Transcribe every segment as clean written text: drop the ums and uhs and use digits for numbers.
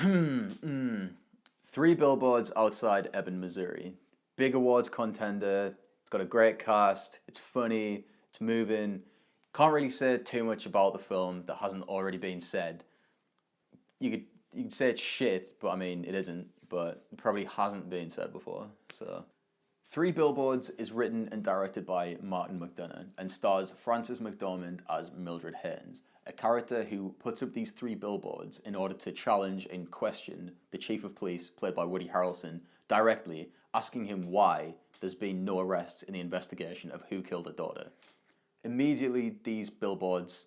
Mm. Three Billboards Outside Ebbing, Missouri. Big awards contender. It's got a great cast. It's funny. It's moving. Can't really say too much about the film that hasn't already been said. You could you could say it's shit, but I mean it isn't. But it probably hasn't been said before. So, Three Billboards is written and directed by Martin McDonagh and stars Frances McDormand as Mildred Haynes, a character who puts up these three billboards in order to challenge and question the chief of police, played by Woody Harrelson, directly, asking him why there's been no arrests in the investigation of who killed her daughter. Immediately, these billboards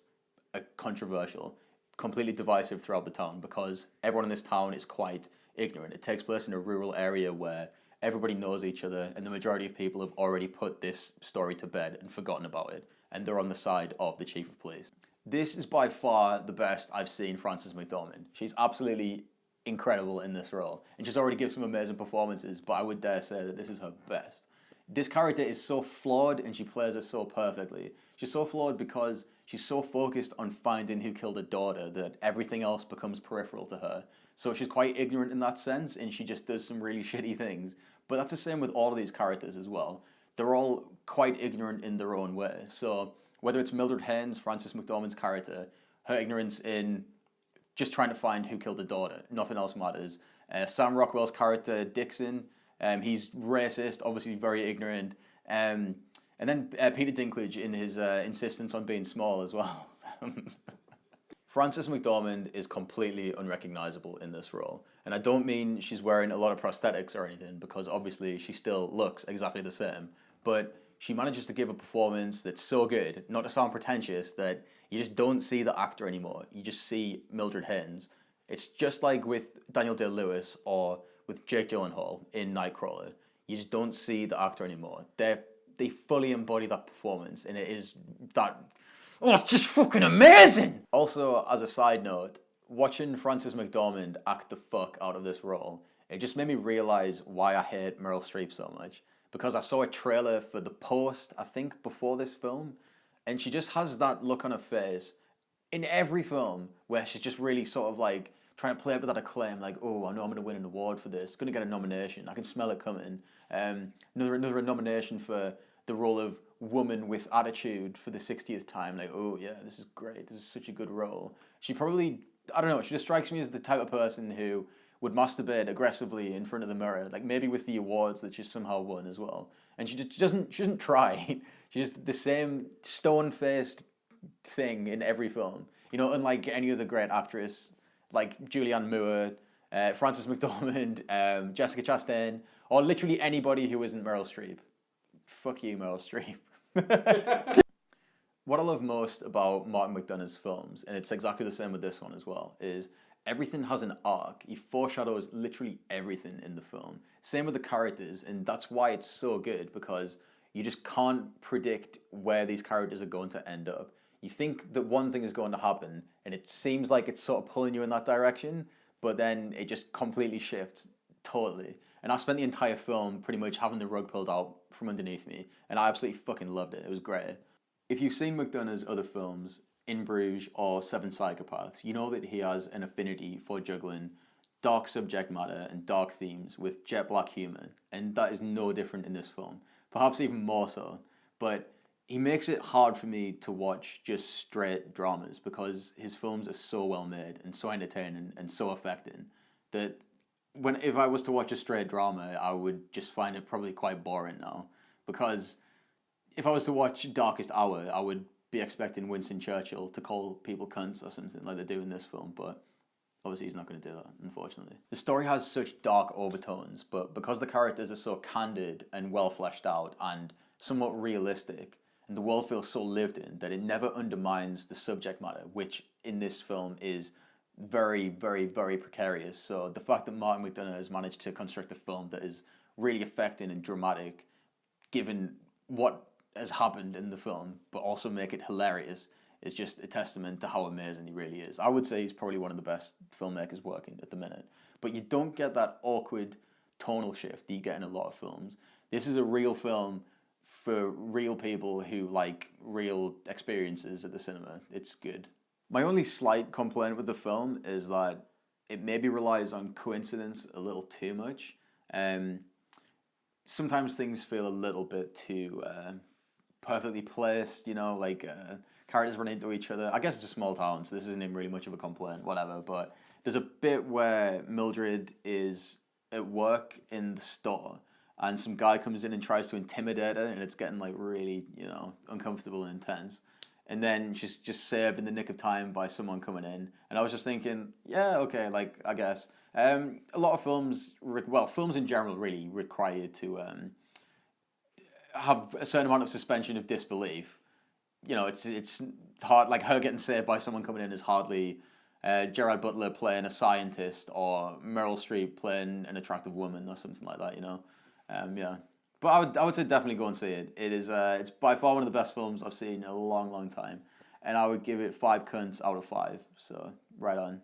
are controversial, completely divisive throughout the town because everyone in this town is quite ignorant. It takes place in a rural area where everybody knows each other, and the majority of people have already put this story to bed and forgotten about it, and they're on the side of the chief of police. This is by far the best I've seen Frances McDormand. She's absolutely incredible in this role, and she's already given some amazing performances, but I would dare say that this is her best. This character is so flawed, and she plays it so perfectly. She's so flawed because she's so focused on finding who killed her daughter that everything else becomes peripheral to her. So she's quite ignorant in that sense, and she just does some really shitty things. But that's the same with all of these characters as well. They're all quite ignorant in their own way. So whether it's Mildred Haynes, Frances McDormand's character, her ignorance in just trying to find who killed the daughter, nothing else matters. Sam Rockwell's character, Dixon, he's racist, obviously very ignorant. And then Peter Dinklage in his insistence on being small as well. Frances McDormand is completely unrecognizable in this role. And I don't mean she's wearing a lot of prosthetics or anything, because obviously she still looks exactly the same. But she manages to give a performance that's so good, not to sound pretentious, that you just don't see the actor anymore. You just see Mildred Haynes. It's just like with Daniel Day-Lewis or with Jake Gyllenhaal in Nightcrawler. You just don't see the actor anymore. They fully embody that performance, and it is that... Oh, it's just fucking amazing! Also, as a side note, watching Frances McDormand act the fuck out of this role, it just made me realize why I hate Meryl Streep so much. Because I saw a trailer for The Post, I think, before this film, and she just has that look on her face in every film where she's just really sort of like trying to play up with that acclaim, like, oh, I know I'm going to win an award for this, going to get a nomination, I can smell it coming. Another nomination for the role of woman with attitude for the 60th time, like, oh yeah, this is great, this is such a good role. She probably, I don't know, she just strikes me as the type of person who would masturbate aggressively in front of the mirror, like maybe with the awards that she's somehow won as well. And she doesn't try. She's just the same stone-faced thing in every film. You know, unlike any other great actress, like Julianne Moore, Frances McDormand, Jessica Chastain, or literally anybody who isn't Meryl Streep. Fuck you, Meryl Streep. What I love most about Martin McDonagh's films, and it's exactly the same with this one as well, is everything has an arc. He foreshadows literally everything in the film. Same with the characters, and that's why it's so good, because you just can't predict where these characters are going to end up. You think that one thing is going to happen, and it seems like it's sort of pulling you in that direction, but then it just completely shifts totally. And I spent the entire film pretty much having the rug pulled out from underneath me, and I absolutely fucking loved it. It was great. If you've seen McDonagh's other films, In Bruges or Seven Psychopaths, you know that he has an affinity for juggling dark subject matter and dark themes with jet black humour, and that is no different in this film, perhaps even more so. But he makes it hard for me to watch just straight dramas, because his films are so well made and so entertaining and so affecting that if I was to watch a straight drama, I would just find it probably quite boring now. Because if I was to watch Darkest Hour, I would be expecting Winston Churchill to call people cunts or something like they do in this film, but obviously he's not going to do that, unfortunately. The story has such dark overtones, but because the characters are so candid and well fleshed out and somewhat realistic, and the world feels so lived in, that it never undermines the subject matter, which in this film is very, very, very precarious. So the fact that Martin McDonagh has managed to construct a film that is really affecting and dramatic, given what has happened in the film, but also make it hilarious, is just a testament to how amazing he really is. I would say he's probably one of the best filmmakers working at the minute. But you don't get that awkward tonal shift that you get in a lot of films. This is a real film for real people who like real experiences at the cinema. It's good. My only slight complaint with the film is that it maybe relies on coincidence a little too much. Um, Sometimes things feel a little bit too perfectly placed, like characters run into each other. I guess it's a small town, so this isn't even really much of a complaint, whatever. But there's a bit where Mildred is at work in the store, and some guy comes in and tries to intimidate her, and it's getting like really, uncomfortable and intense. And then she's just saved in the nick of time by someone coming in, and I was just thinking, yeah, okay, like I guess. A lot of films, films in general, really require you to have a certain amount of suspension of disbelief. It's hard. Like her getting saved by someone coming in is hardly Gerard Butler playing a scientist or Meryl Streep playing an attractive woman or something like that. Yeah. But I would say definitely go and see it. It's by far one of the best films I've seen in a long, long time, and I would give it 5 cunts out of 5. So right on.